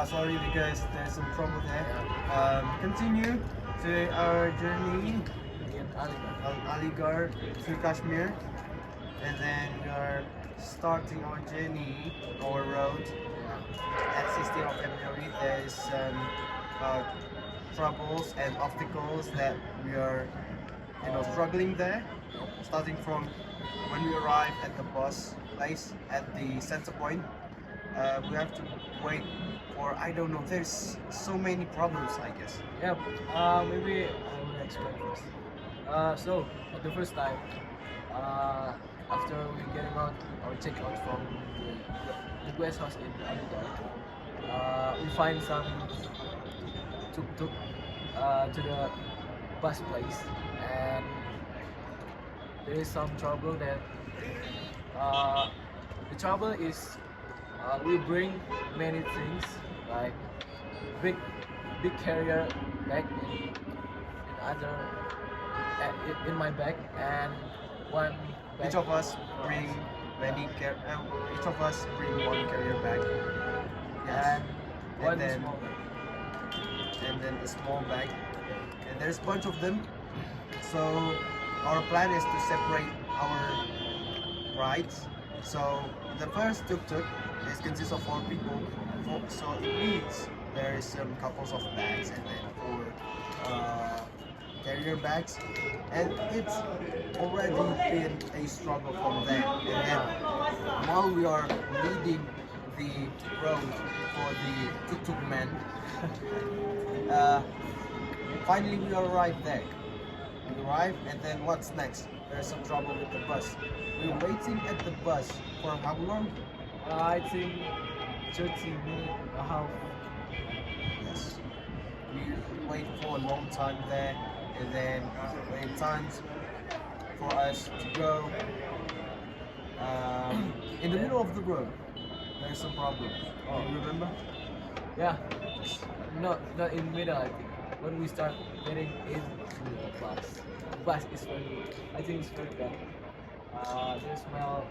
Sorry because there's some trouble there. Continue to our journey in Aligarh. on Aligarh to Kashmir, and then we are starting our journey, our road at 16th of February. There is some troubles and obstacles that we are, struggling there. Starting from when we arrive at the bus place at the center point, we have to wait for, I don't know. There's so many problems, I guess. Yeah, maybe I will explain first. So, the first time, after we getting out or check out from the guest house in Aligarh, we find some tuk-tuk to the bus place, and there is some trouble that the trouble is we bring many things like big big carrier bag in other in my bag, and one bag. Each of us bring each of us bring one carrier bag. Yes. And one then small bag. and then a small bag, and there's a bunch of them. So our plan is to separate our rides. So the first tuk-tuk consists of 4 people, so it means there is some couples of bags and then 4 carrier bags, and it's already been a struggle from there. And then while we are leading the road for the tuk-tuk men, finally we arrive there. We arrive, and then what's next? There's some trouble with the bus. We're waiting at the bus for how long? I think 30 minutes, a half. Yes. We wait for a long time there, and then when it's time for us to go, in the middle of the road, there's some problem. Do you remember? Yeah, not in middle. I think when we start getting into the bus is very. I think it's very bad. They smell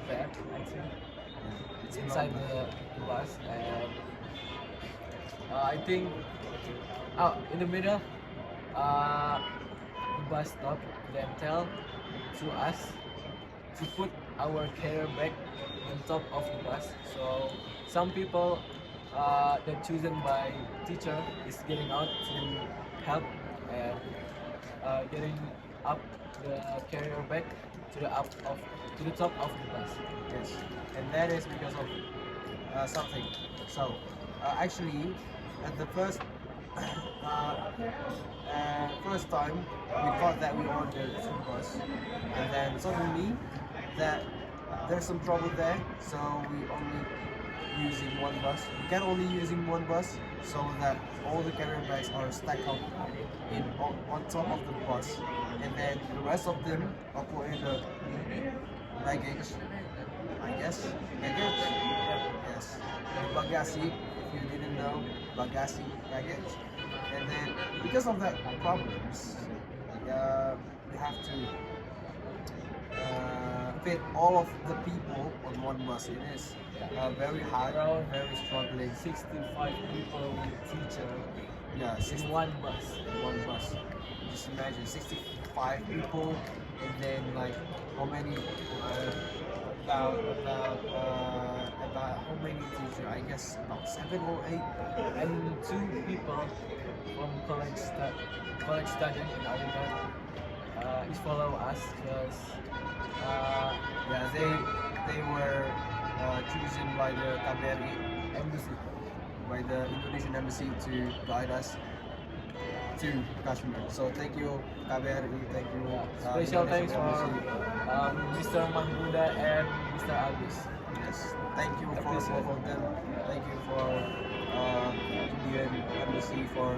bad. I think it's inside the bus, and I think in the middle, the bus stop, then tell to us to put our carrier bag on top of the bus. So some people that chosen by teacher is getting out to help and getting up the carrier bag to the top of the bus. Yes. And that is because of something. So actually, at the first time, we thought that we ordered 2 bus, and then suddenly that there's some trouble there, so we only using 1 bus. We can only using 1 bus, so that all the carrier bags are stacked up on top of the bus, and then the rest of them are put in the baggage. I guess baggage. Yes, bagasi. If you didn't know, bagasi baggage. And then because of that problems, we have to fit all of the people on 1 bus. It is very hard, very struggling. 65 people with teacher Yeah, in one bus. 1 bus. Just imagine 65 people, and then like how many about how many teachers? I guess about 7 or 8. And 2 people from college student in Aligarh is follow us because Yeah, they were chosen by the KBRI embassy, by the Indonesian embassy to guide us to Kashmir. So thank you KBRI, thank you. special Indonesian thanks for embassy. Mr. Mahmuda and Mr. Agus. Yes, thank you for both of them. Thank you for Indian embassy for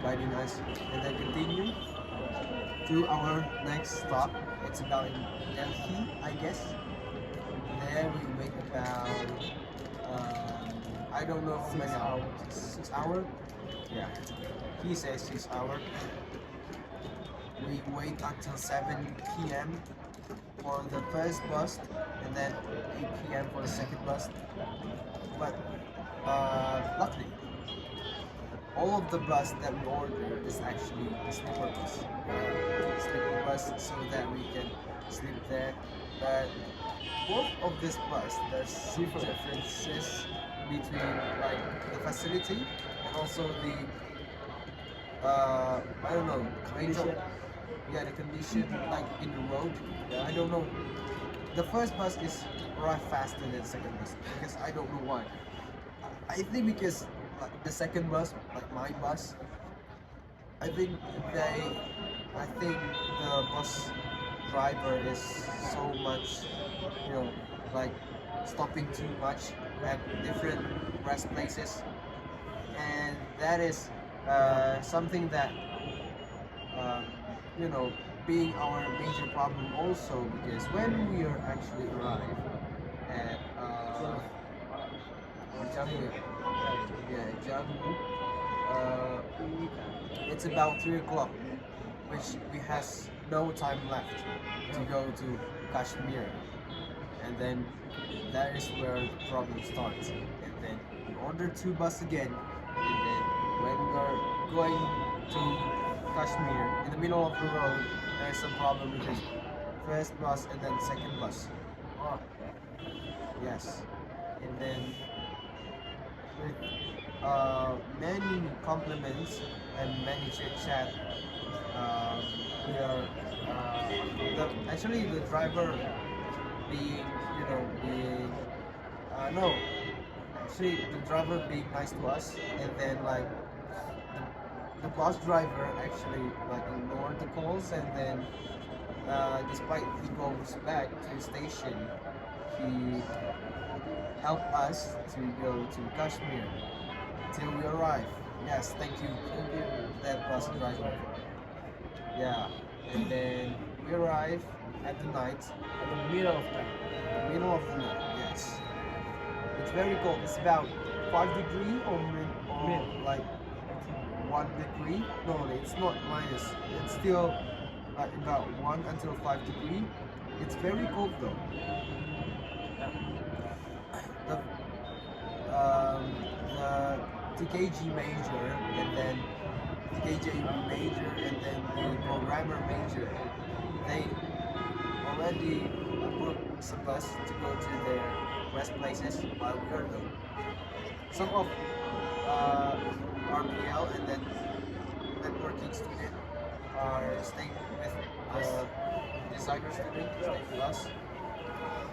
guiding us, and then continue to our next stop. It's about in Delhi, I guess. There we wait about I don't know how many hours. 6 hours? Yeah. He says 6 hours. We wait until 7 p.m. for the first bus, and then 8 p.m. for the second bus. But luckily all of the bus that we order is actually the sleeper bus. Sleeper bus so that we can sleep there. But both of this bus, there's some differences between like the facility and also the I don't know, range of, yeah, the condition like in the road. I don't know. The first bus is arrive faster than the second bus because I don't know why. I think because like the second bus, like my bus, I think they, I think the bus driver is so much, you know, like stopping too much at different rest places, and that is something that uh, you know being our major problem also because when we are actually arrive at Jammu, yeah, Jammu, uh, it's about 3 o'clock, which we has no time left to go to Kashmir, and then that is where the problem starts. And then we order two bus again, and then when we are going to Kashmir, in the middle of the road, there's some problem with the first bus and then second bus. Oh, Yes, and then with many compliments and many chit chat, we are actually the driver being, you know, being no, actually the driver being nice to us, and then like the bus driver actually like ignored the calls, and then despite he goes back to the station, he helped us to go to Kashmir till we arrive. Yes, thank you, that bus driver. Yeah, and then we arrive at the night, at the middle of time. the middle of the night. Yes, it's very cold. It's about 5 degree or like 1 degree. No, it's not minus. It's still like about 1 until 5 degree. It's very cold though. The the DKG major and then DKJ major and then the programmer major, they already booked some bus to go to their rest places while we are though. Some of RPL and then networking student are staying with the designer student, staying with us.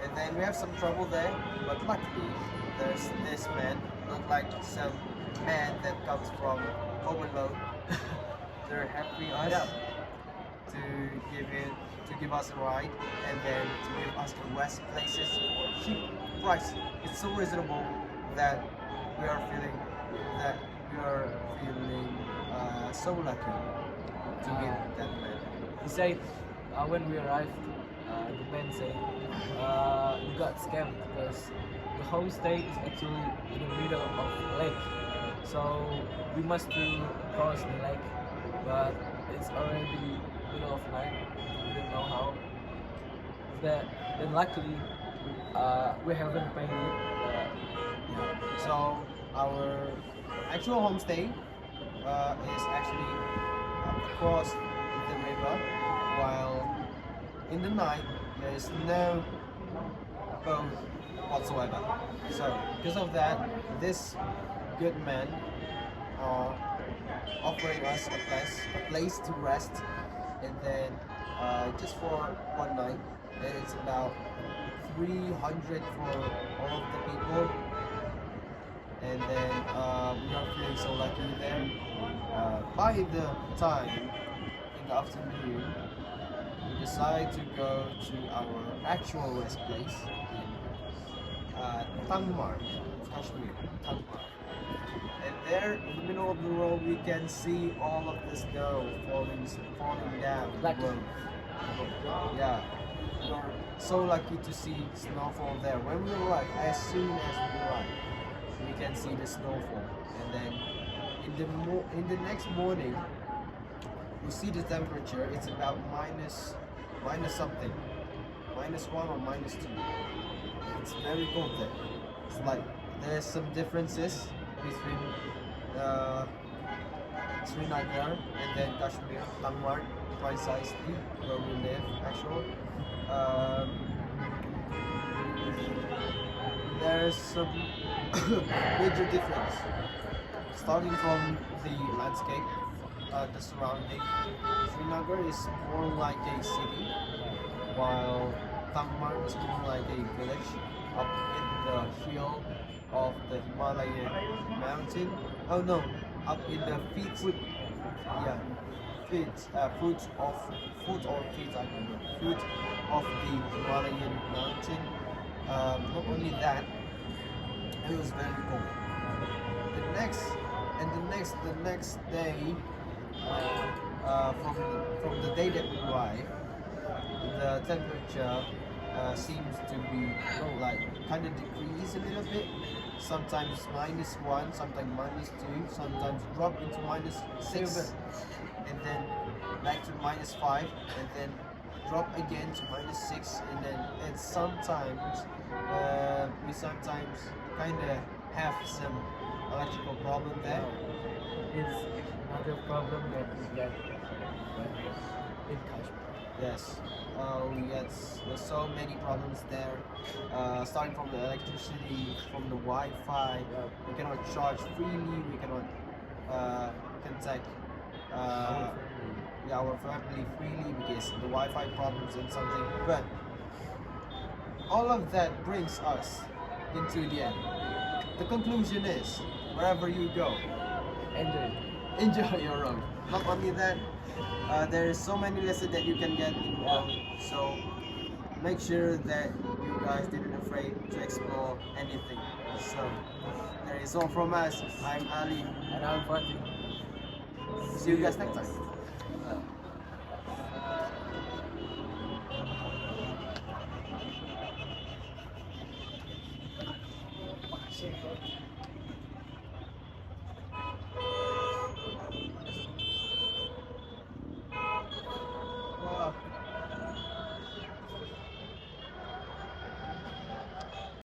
And then we have some trouble there, but luckily there's this man, look like some man that comes from Home Alone. They're helping us to give us a ride and then to give us the rest places for cheap price. It's so reasonable that we are feeling so lucky to meet that man. He said when we arrived, the man said we got scammed because the homestay is actually in the middle of lake, so we must cross the lake, but it's already middle of night. We don't know how. That then luckily we haven't paid it. So our actual homestay is actually across the river, while in the night there is no boat whatsoever. So because of that, this good man offering us a place to rest, and then just for one night, and it's about 300 for all of the people. And then we are feeling so lucky there. By the time in the afternoon, we decide to go to our actual rest place in Tangmar, Kashmir, Tangmar. And there, in the middle of the road, we can see all of the snow falling down. Lucky. The road. Yeah, we are so lucky to see snowfall there. When we arrive, as soon as we arrive, we can see the snowfall, and then in the next morning we see the temperature. It's about minus something, -1 or -2. It's very cold there. It's like there's some differences between Srinagar, and then Kashmir, Tangwar, precisely where we live. Actually, um, there's some major difference. Starting from the landscape, the surrounding, Srinagar is more like a city, while Tangmar is more like a village up in the hill of the Himalayan mountain. Oh no, up in the feet, yeah, foot or feet, I don't know, foot of the Himalayan mountain. Not only that, it was very cold. The next the next day, from the day that we arrived, the temperature seems to be like kind of decrease a little bit. Sometimes -1, sometimes -2, sometimes drop into -6, and then back to -5, and then drop again to -6, and sometimes we sometimes kind of have some electrical problem there. It's another problem that we get in Kashmir. Yes, we get there's so many problems there. Starting from the electricity, from the Wi-Fi, we cannot charge freely. We cannot contact our family freely because the Wi-Fi problems and something. But all of that brings us into the end. The conclusion is, wherever you go, enjoy your road. Not only that, there is so many lessons that you can get in road. So make sure that you guys didn't afraid to explore anything. So that is all from us. I'm Ali. And I'm Fatih. See you guys next time. Shit.